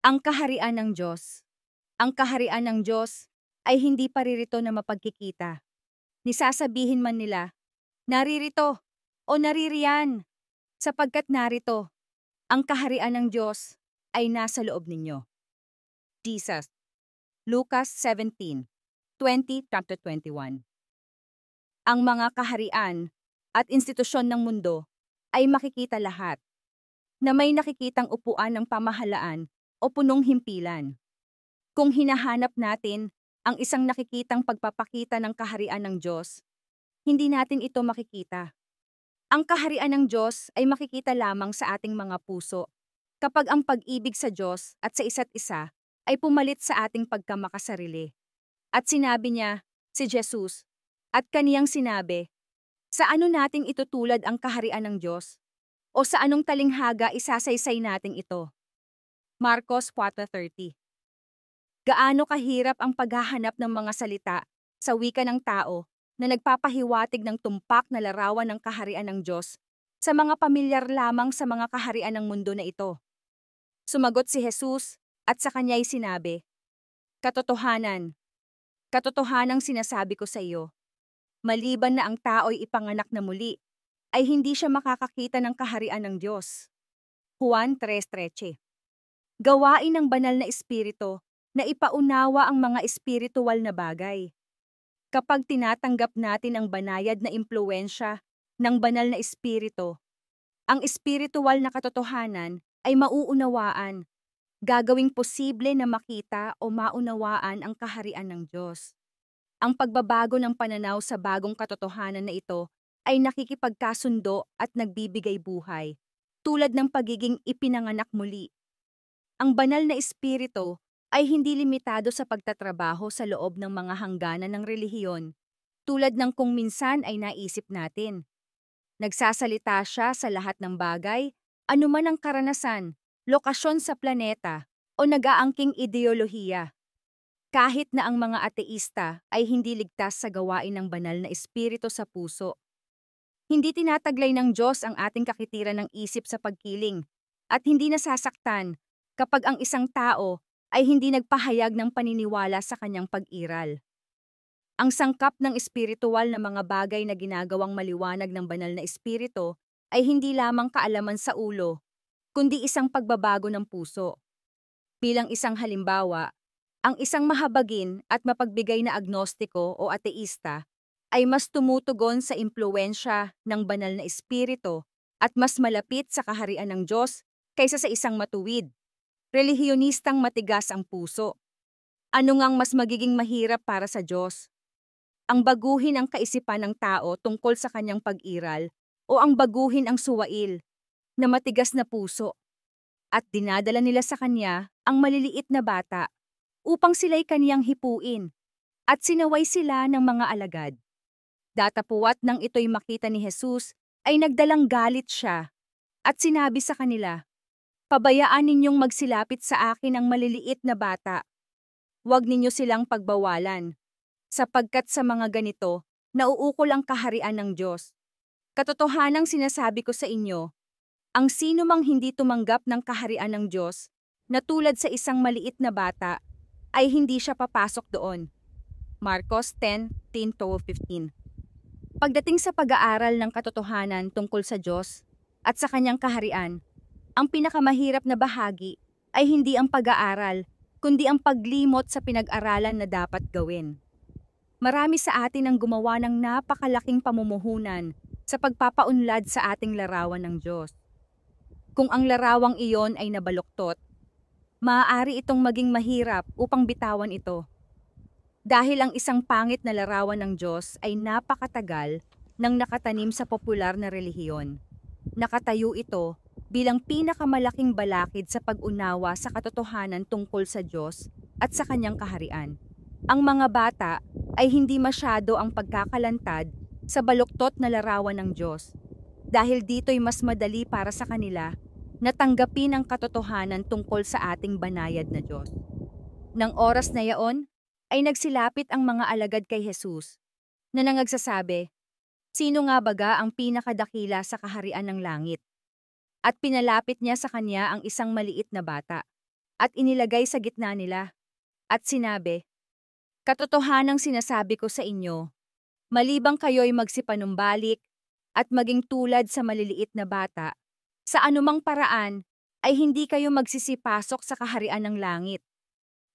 Ang kaharian ng Diyos. Ang kaharian ng Diyos ay hindi paririto na mapagkikita. Nisasabihin man nila, naririto o naririyan, sapagkat narito, ang kaharian ng Diyos ay nasa loob ninyo. Jesus. Lucas 17:20-21. Ang mga kaharian at institusyon ng mundo ay makikita lahat, na may nakikitang upuan ng pamahalaan o punong himpilan. Kung hinahanap natin ang isang nakikitang pagpapakita ng kaharian ng Diyos, hindi natin ito makikita. Ang kaharian ng Diyos ay makikita lamang sa ating mga puso kapag ang pag-ibig sa Diyos at sa isa't isa ay pumalit sa ating pagkamakasarili. At sinabi niya, si Jesus, at kaniyang sinabi, sa ano nating itutulad ang kaharian ng Diyos? O sa anong talinghaga isasaysay nating ito? Marcos 4:30. Gaano kahirap ang paghahanap ng mga salita sa wika ng tao na nagpapahiwatig ng tumpak na larawan ng kaharian ng Diyos sa mga pamilyar lamang sa mga kaharian ng mundo na ito. Sumagot si Jesus at sa kanya'y sinabi, katotohanan, katotohanang sinasabi ko sa iyo, maliban na ang tao'y ipanganak na muli, ay hindi siya makakakita ng kaharian ng Diyos. Juan 3:13. Gawain ng banal na espiritu na ipaunawa ang mga espiritual na bagay. Kapag tinatanggap natin ang banayad na impluwensya ng banal na espiritu, ang espiritual na katotohanan ay mauunawaan, gagawing posible na makita o maunawaan ang kaharian ng Diyos. Ang pagbabago ng pananaw sa bagong katotohanan na ito ay nakikipagkasundo at nagbibigay buhay, tulad ng pagiging ipinanganak muli. Ang banal na espiritu ay hindi limitado sa pagtatrabaho sa loob ng mga hangganan ng relihiyon, tulad ng kung minsan ay naisip natin. Nagsasalita siya sa lahat ng bagay, anuman ang karanasan, lokasyon sa planeta, o nag-aangking ideolohiya. Kahit na ang mga ateista ay hindi ligtas sa gawain ng banal na espiritu sa puso. Hindi tinataglay ng Diyos ang ating kakitiran ng isip sa pagkiling, at hindi nasasaktan kapag ang isang tao ay hindi nagpahayag ng paniniwala sa kanyang pag-iral. Ang sangkap ng espiritual na mga bagay na ginagawang maliwanag ng banal na espiritu ay hindi lamang kaalaman sa ulo, kundi isang pagbabago ng puso. Bilang isang halimbawa, ang isang mahabagin at mapagbigay na agnostiko o ateista ay mas tumutugon sa impluwensya ng banal na espiritu at mas malapit sa kaharian ng Diyos kaysa sa isang matuwid, relihiyonistang matigas ang puso. Ano ngang mas magiging mahirap para sa Diyos? Ang baguhin ang kaisipan ng tao tungkol sa kanyang pag-iral o ang baguhin ang suwail na matigas na puso at dinadala nila sa kanya ang maliliit na bata upang sila'y kaniyang hipuin at sinaway sila ng mga alagad. Datapuwat nang ito'y makita ni Jesus ay nagdalang galit siya at sinabi sa kanila, pabayaan ninyong magsilapit sa akin ang maliliit na bata. Huwag ninyo silang pagbawalan, sapagkat sa mga ganito, nauukol ang kaharian ng Diyos. Katotohanang sinasabi ko sa inyo, ang sino mang hindi tumanggap ng kaharian ng Diyos, na tulad sa isang maliit na bata, ay hindi siya papasok doon. Marcos 10:10-15. Pagdating sa pag-aaral ng katotohanan tungkol sa Diyos at sa kanyang kaharian, ang pinakamahirap na bahagi ay hindi ang pag-aaral, kundi ang paglimot sa pinag-aralan na dapat gawin. Marami sa atin ang gumawa ng napakalaking pamumuhunan sa pagpapaunlad sa ating larawan ng Diyos. Kung ang larawang iyon ay nabaluktot, maaari itong maging mahirap upang bitawan ito. Dahil ang isang pangit na larawan ng Diyos ay napakatagal nang nakatanim sa popular na relihiyon. Nakatayo ito bilang pinakamalaking balakid sa pag-unawa sa katotohanan tungkol sa Diyos at sa kanyang kaharian. Ang mga bata ay hindi masyado ang pagkakalantad sa baluktot na larawan ng Diyos, dahil dito'y mas madali para sa kanila na tanggapin ang katotohanan tungkol sa ating banayad na Diyos. Nang oras na yaon, ay nagsilapit ang mga alagad kay Jesus, na nangagsasabi, sino nga baga ang pinakadakila sa kaharian ng langit? At pinalapit niya sa kanya ang isang maliit na bata. at inilagay sa gitna nila, at sinabi, "Katotohanang sinasabi ko sa inyo, malibang kayo'y magsipanumbalik at maging tulad sa maliliit na bata, sa anumang paraan ay hindi kayo magsisipasok sa kaharian ng langit.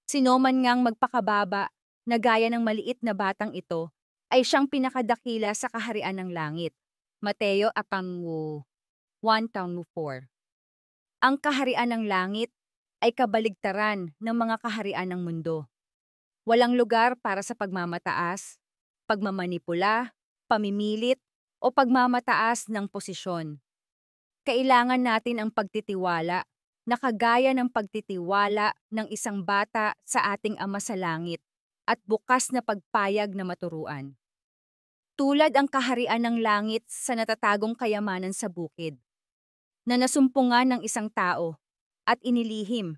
Sino man ngang magpakababa na gaya ng maliit na batang ito, ay siyang pinakadakila sa kaharian ng langit." Mateo 1:4. Ang kaharian ng langit ay kabaligtaran ng mga kaharian ng mundo. Walang lugar para sa pagmamataas, pagmamanipula, pamimilit, o pagmamataas ng posisyon. Kailangan natin ang pagtitiwala na kagaya ng pagtitiwala ng isang bata sa ating Ama sa Langit at bukas na pagpayag na maturuan. Tulad ang kaharian ng langit sa natatagong kayamanan sa bukid, na nasumpungan ng isang tao at inilihim,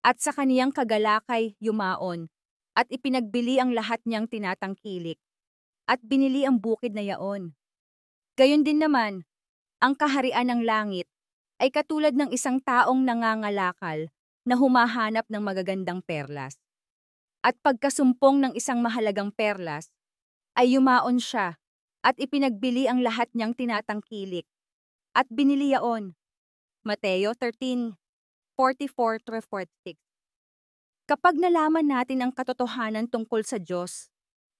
at sa kaniyang kagalakay yumaon, at ipinagbili ang lahat niyang tinatangkilik, at binili ang bukid na yaon. Gayon din naman, ang kaharian ng langit ay katulad ng isang taong nangangalakal na humahanap ng magagandang perlas. At pagkasumpong ng isang mahalagang perlas, ay yumaon siya at ipinagbili ang lahat niyang tinatangkilik, at binili yaon. Mateo 13:44-46. Kapag nalaman natin ang katotohanan tungkol sa Diyos,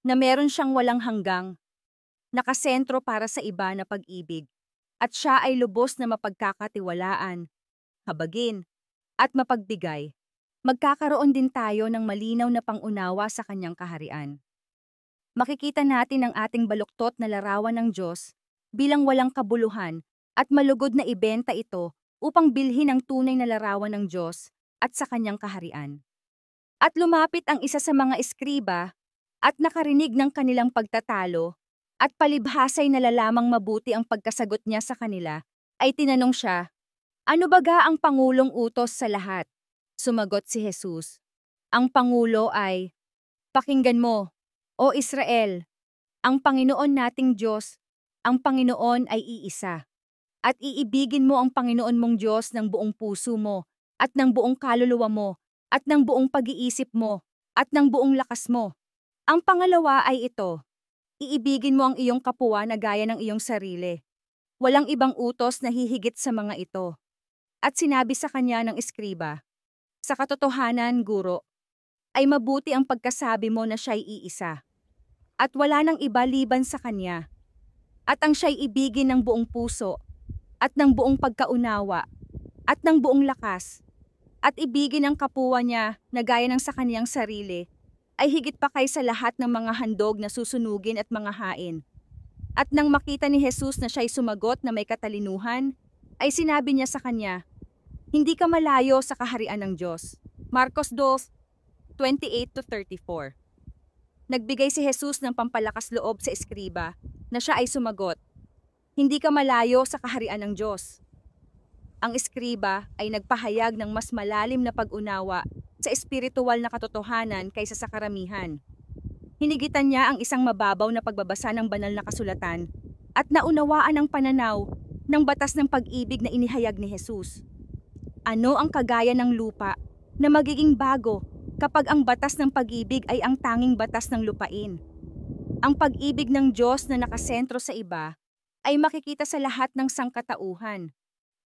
na meron siyang walang hanggang, nakasentro para sa iba na pag-ibig, at siya ay lubos na mapagkakatiwalaan, habagin, at mapagbigay, magkakaroon din tayo ng malinaw na pangunawa sa kanyang kaharian. Makikita natin ang ating baluktot na larawan ng Diyos bilang walang kabuluhan at malugod na ibenta ito upang bilhin ang tunay na larawan ng Diyos at sa kanyang kaharian. At lumapit ang isa sa mga eskriba at nakarinig ng kanilang pagtatalo, at palibhasay nalalamang mabuti ang pagkasagot niya sa kanila, ay tinanong siya, "Ano baga ang pangulong utos sa lahat?" Sumagot si Jesus, "Ang pangulo ay, Pakinggan mo, O Israel, ang Panginoon nating Diyos, ang Panginoon ay iisa. At iibigin mo ang Panginoon mong Diyos ng buong puso mo, at ng buong kaluluwa mo, at ng buong pag-iisip mo, at ng buong lakas mo. Ang pangalawa ay ito, iibigin mo ang iyong kapwa na gaya ng iyong sarili. Walang ibang utos na hihigit sa mga ito." At sinabi sa kanya ng eskriba, "Sa katotohanan, Guro, ay mabuti ang pagkasabi mo na siya'y iisa, at wala nang iba liban sa kanya, at ang siya'y ibigin ng buong puso, at ng buong pagkaunawa, at ng buong lakas, at ibigin ang kapwa niya na gaya ng sa kaniyang sarili, ay higit pa kaysa lahat ng mga handog na susunugin at mga hain." At nang makita ni Jesus na siya'y sumagot na may katalinuhan, ay sinabi niya sa kanya, "Hindi ka malayo sa kaharian ng Diyos." Marcos 2:28-34. Nagbigay si Jesus ng pampalakas loob sa eskriba na siya ay sumagot, "Hindi ka malayo sa kaharian ng Diyos." Ang eskriba ay nagpahayag ng mas malalim na pag-unawa sa espiritual na katotohanan kaysa sa karamihan. Hinigitan niya ang isang mababaw na pagbabasa ng banal na kasulatan at naunawaan ang pananaw ng batas ng pag-ibig na inihayag ni Jesus. Ano ang kagaya ng lupa na magiging bago kapag ang batas ng pag-ibig ay ang tanging batas ng lupain? Ang pag-ibig ng Diyos na nakasentro sa iba ay makikita sa lahat ng sangkatauhan.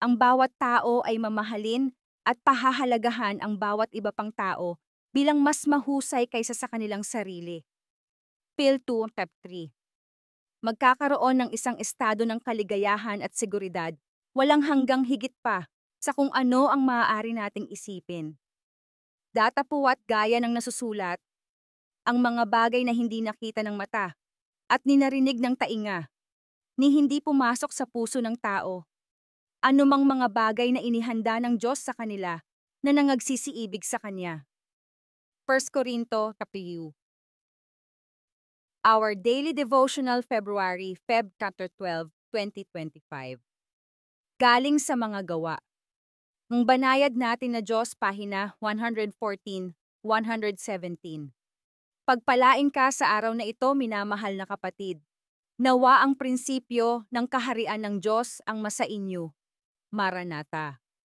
Ang bawat tao ay mamahalin at pahahalagahan ang bawat iba pang tao bilang mas mahusay kaysa sa kanilang sarili. Phil 2:3. Magkakaroon ng isang estado ng kaligayahan at seguridad, walang hanggang higit pa sa kung ano ang maaari nating isipin. Datapuat gaya ng nasusulat, ang mga bagay na hindi nakita ng mata at ninarinig ng tainga, ni hindi pumasok sa puso ng tao. Anumang mga bagay na inihanda ng Diyos sa kanila na nangagsisiibig sa Kanya. 1 Corinto 12. Our Daily Devotional February, Feb. 12, 2025. Galing sa mga gawa. Ang banayad natin na Diyos, pahina 114-117. Pagpalain ka sa araw na ito, minamahal na kapatid. Nawa ang prinsipyo ng kaharian ng Diyos ang masainyo. Maranatha.